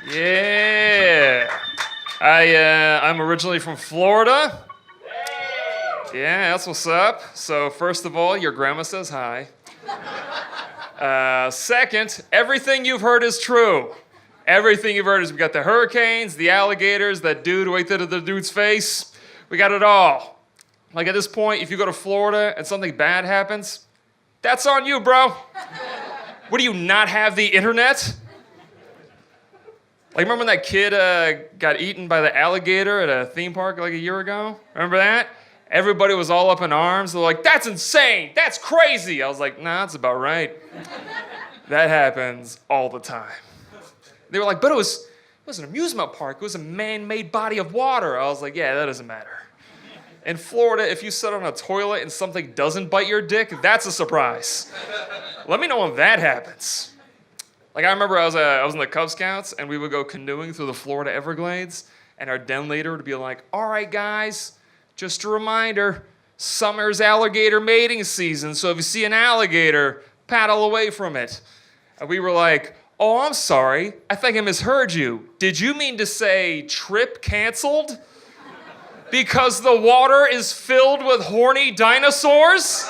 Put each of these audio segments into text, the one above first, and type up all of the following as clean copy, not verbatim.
Yeah. I'm originally from Florida. Yeah, that's what's up. So first of all, your grandma says hi. Second, everything you've heard is true. Everything you've heard is we got the hurricanes, the alligators, that dude who ate the dude's face. We got it all. Like at this point, if you go to Florida and something bad happens, that's on you, bro. What do you not have the internet? Like remember when that kid got eaten by the alligator at a theme park like a year ago? Remember that? Everybody was all up in arms. They're like, that's insane. That's crazy. I was like, nah, that's about right. That happens all the time. They were like, but it was an amusement park. It was a man-made body of water. I was like, yeah, that doesn't matter. In Florida, if you sit on a toilet and something doesn't bite your dick, that's a surprise. Let me know when that happens. Like I remember I was in the Cub Scouts and we would go canoeing through the Florida Everglades and our den leader would be like, all right, guys, just a reminder, summer's alligator mating season, so if you see an alligator, paddle away from it. And we were like, oh, I'm sorry, I think I misheard you. Did you mean to say trip canceled? Because the water is filled with horny dinosaurs?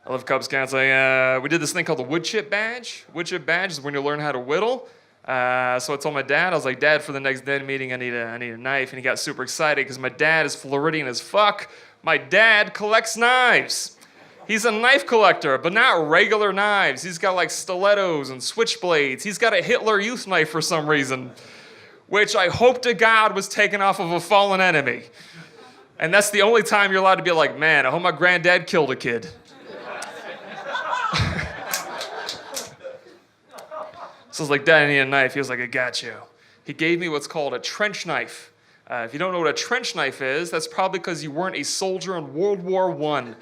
I love Cub Scouts. We did this thing called the wood chip badge. Wood chip badge is when you learn how to whittle. So I told my dad, I was like, Dad, for the next den meeting, I need a knife. And he got super excited because my dad is Floridian as fuck. My dad collects knives. He's a knife collector, but not regular knives. He's got like stilettos and switchblades. He's got a Hitler Youth knife for some reason, which I hope to God was taken off of a fallen enemy. And that's the only time you're allowed to be like, man, I hope my granddad killed a kid. So I was like, Dad, I need a knife. He was like, I got you. He gave me what's called a trench knife. If you don't know what a trench knife is, that's probably because you weren't a soldier in World War I.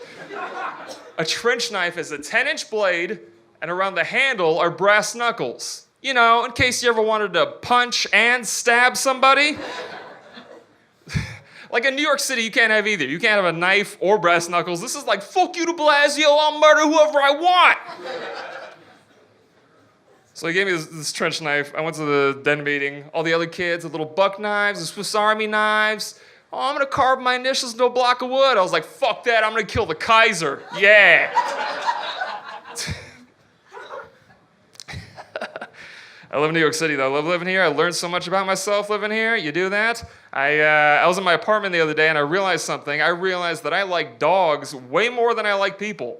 A trench knife is a 10-inch blade, and around the handle are brass knuckles. You know, in case you ever wanted to punch and stab somebody. Like in New York City, you can't have either. You can't have a knife or brass knuckles. This is like, fuck you de Blasio, I'll murder whoever I want. So he gave me this trench knife. I went to the den meeting. All the other kids had little buck knives, the Swiss Army knives. Oh, I'm gonna carve my initials into a block of wood. I was like, fuck that, I'm gonna kill the Kaiser. Yeah. I live in New York City, though. I love living here. I learned so much about myself living here. You do that? I was in my apartment the other day, and I realized something. I realized that I like dogs way more than I like people.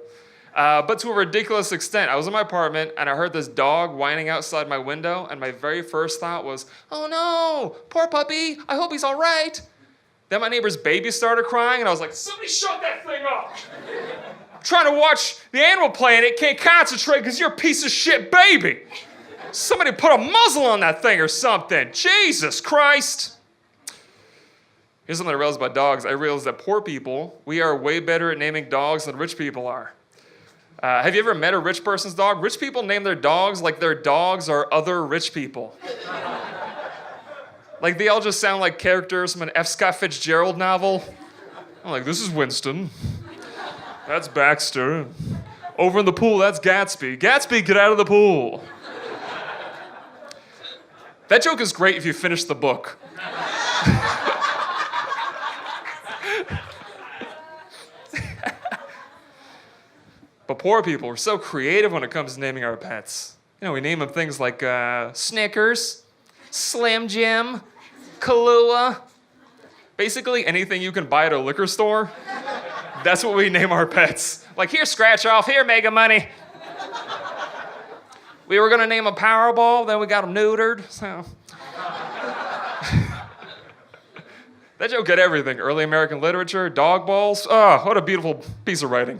But to a ridiculous extent. I was in my apartment, and I heard this dog whining outside my window, and my very first thought was, oh no, poor puppy, I hope he's all right. Then my neighbor's baby started crying, and I was like, somebody shut that thing off. I'm trying to watch the Animal Planet, can't concentrate because you're a piece of shit baby. Somebody put a muzzle on that thing or something. Jesus Christ. Here's something I realized about dogs. I realized that poor people, we are way better at naming dogs than rich people are. Have you ever met a rich person's dog? Rich people name their dogs like their dogs are other rich people. Like they all just sound like characters from an F. Scott Fitzgerald novel. I'm like, this is Winston. That's Baxter. Over in the pool, that's Gatsby. Gatsby, get out of the pool. That joke is great if you finish the book. But poor people are so creative when it comes to naming our pets. You know, we name them things like Snickers, Slim Jim, Kahlua. Basically anything you can buy at a liquor store, that's what we name our pets. Like, here, Scratch Off, here, Mega Money. We were gonna name a Powerball, then we got them neutered, so. That joke got everything. Early American literature, dog balls. Oh, what a beautiful piece of writing.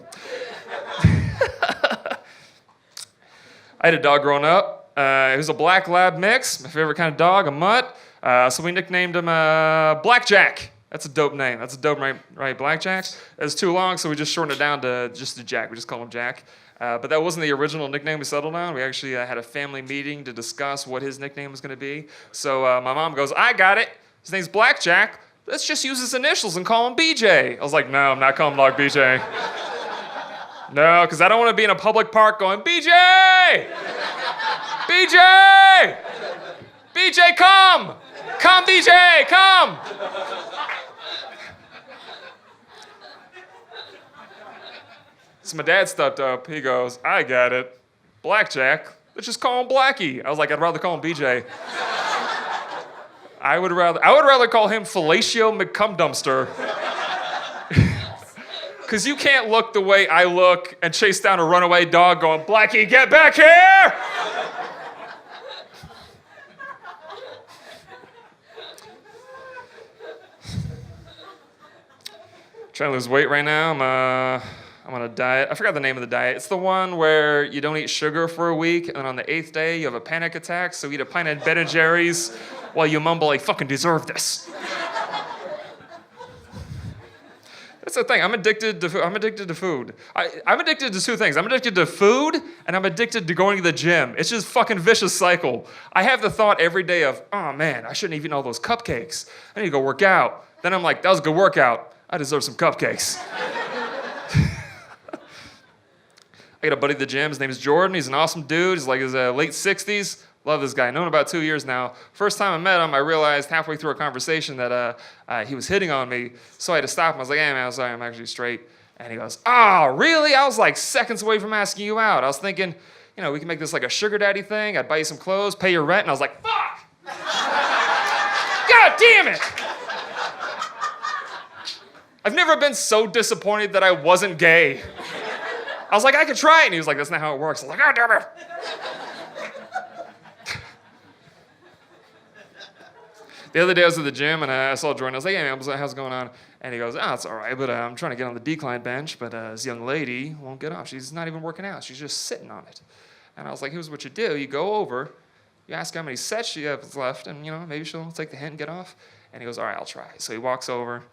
I had a dog growing up. He was a black lab mix, my favorite kind of dog, a mutt. So we nicknamed him Blackjack. That's a dope name. That's a dope name, right? Blackjack. It was too long, so we just shortened it down to just Jack. We just call him Jack. But that wasn't the original nickname we settled on. We actually had a family meeting to discuss what his nickname was going to be. So my mom goes, I got it. His name's Blackjack. Let's just use his initials and call him BJ. I was like, no, I'm not calling him dog BJ. No, because I don't want to be in a public park going, BJ! BJ! BJ, come! Come, BJ, come! So my dad stepped up. He goes, I got it. Blackjack. Let's just call him Blackie. I was like, I'd rather call him BJ. I would rather call him Fellatio McCumdumpster. Because you can't look the way I look and chase down a runaway dog going, Blackie, get back here! Trying to lose weight right now. I'm on a diet. I forgot the name of the diet. It's the one where you don't eat sugar for a week, and on the 8th day, you have a panic attack, so eat a pint of Ben & Jerry's while you mumble, I fucking deserve this. That's the thing. I'm addicted to food. I'm addicted to two things. I'm addicted to food, and I'm addicted to going to the gym. It's just fucking vicious cycle. I have the thought every day of, oh man, I shouldn't have eaten all those cupcakes. I need to go work out. Then I'm like, that was a good workout. I deserve some cupcakes. I got a buddy at the gym. His name is Jordan. He's an awesome dude. He's like his late 60s. Love this guy. Known him about 2 years now. First time I met him, I realized halfway through our conversation that he was hitting on me. So I had to stop him. I was like, hey, man, I'm sorry. I'm actually straight. And he goes, oh, really? I was like seconds away from asking you out. I was thinking, you know, we can make this like a sugar daddy thing. I'd buy you some clothes, pay your rent. And I was like, fuck! God damn it! I've never been so disappointed that I wasn't gay. I was like, I could try it. And he was like, that's not how it works. I was like, oh, damn it. The other day I was at the gym and I saw Jordan. I was like, hey, man, how's it going on? And he goes, oh, it's all right, but I'm trying to get on the decline bench, but this young lady won't get off. She's not even working out. She's just sitting on it. And I was like, here's what you do. You go over, you ask how many sets she has left, and, you know, maybe she'll take the hint and get off. And he goes, all right, I'll try. So he walks over,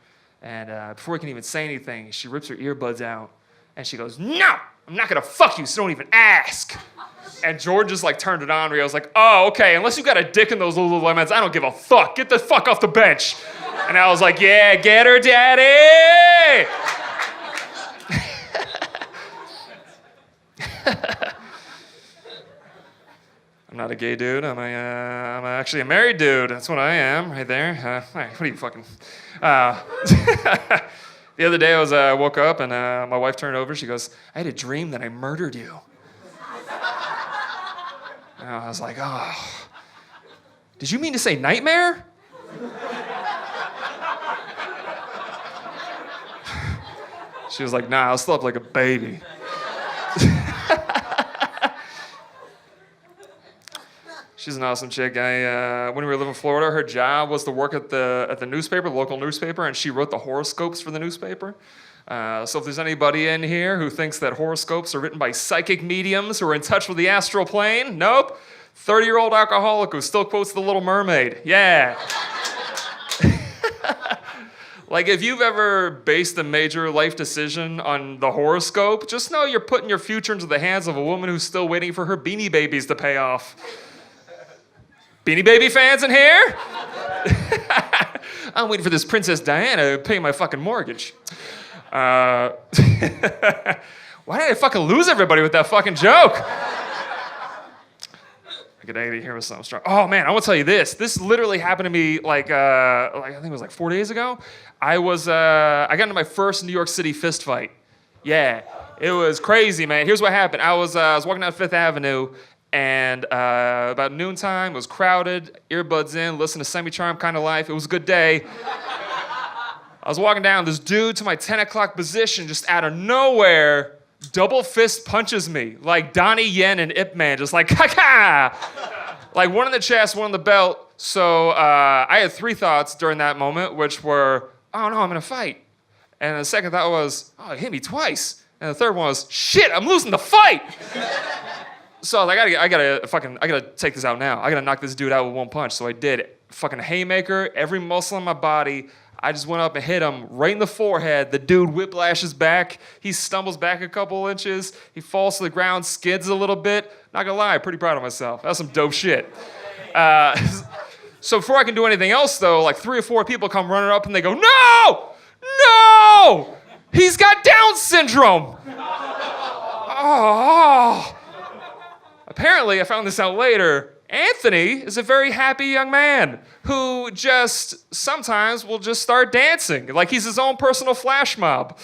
and before he can even say anything, she rips her earbuds out. And she goes, no, I'm not going to fuck you, so don't even ask. And George just like turned it on where I was like, oh, okay, unless you got a dick in those Lululemons, I don't give a fuck. Get the fuck off the bench. And I was like, yeah, get her, daddy. I'm not a gay dude. I'm actually a married dude. That's what I am right there. What are you fucking... The other day I woke up and my wife turned over. She goes, I had a dream that I murdered you. And I was like, oh, did you mean to say nightmare? She was like, nah, I slept like a baby. She's an awesome chick. When we were living in Florida, her job was to work at the newspaper, the local newspaper, and she wrote the horoscopes for the newspaper. So if there's anybody in here who thinks that horoscopes are written by psychic mediums who are in touch with the astral plane, nope. 30-year-old alcoholic who still quotes The Little Mermaid. Yeah. Like, if you've ever based a major life decision on the horoscope, just know you're putting your future into the hands of a woman who's still waiting for her Beanie Babies to pay off. Beanie Baby fans in here? I'm waiting for this Princess Diana to pay my fucking mortgage. Why did I fucking lose everybody with that fucking joke? I could actually hear something strong. Oh man, I want to tell you this. This literally happened to me like I think it was like 4 days ago. I got into my first New York City fist fight. Yeah, it was crazy, man. Here's what happened. I was walking down Fifth Avenue, and about noontime, it was crowded, earbuds in, listen to Semi-Charm Kind of Life. It was a good day. I was walking down, this dude to my 10 o'clock position, just out of nowhere, double fist punches me, like Donnie Yen and Ip Man, just like, ha-ha! Like one in the chest, one in the belt. So I had three thoughts during that moment, which were, oh no, I'm in a fight. And the second thought was, oh, he hit me twice. And the third one was, shit, I'm losing the fight! So I was like, I gotta take this out now. I gotta knock this dude out with one punch. So I did. Fucking haymaker, every muscle in my body. I just went up and hit him right in the forehead. The dude whiplashes back. He stumbles back a couple inches. He falls to the ground, skids a little bit. Not gonna lie, pretty proud of myself. That's some dope shit. So before I can do anything else, though, like 3 or 4 people come running up and they go, no! No! He's got Down syndrome! Oh. I Apparently, I found this out later, Anthony is a very happy young man who just sometimes will just start dancing. Like he's his own personal flash mob.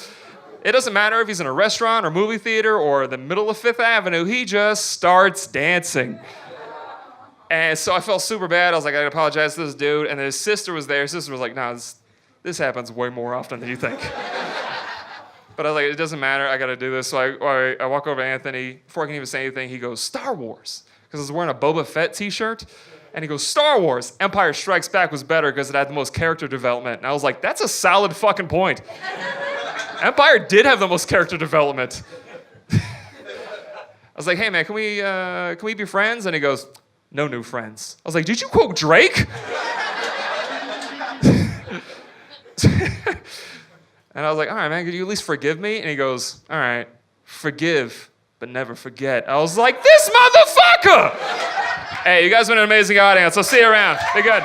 It doesn't matter if he's in a restaurant or movie theater or the middle of Fifth Avenue, he just starts dancing. And so I felt super bad. I was like, I gotta apologize to this dude. And then his sister was there. His sister was like, nah, this happens way more often than you think. But I was like, it doesn't matter. I gotta do this. So I walk over to Anthony. Before I can even say anything, he goes, Star Wars. Because I was wearing a Boba Fett t-shirt. And he goes, Star Wars. Empire Strikes Back was better because it had the most character development. And I was like, that's a solid fucking point. Empire did have the most character development. I was like, hey man, can we be friends? And he goes, no new friends. I was like, did you quote Drake? And I was like, all right man, could you at least forgive me? And he goes, all right, forgive, but never forget. I was like, this motherfucker! Hey, you guys have been an amazing audience. I'll see you around. Be good.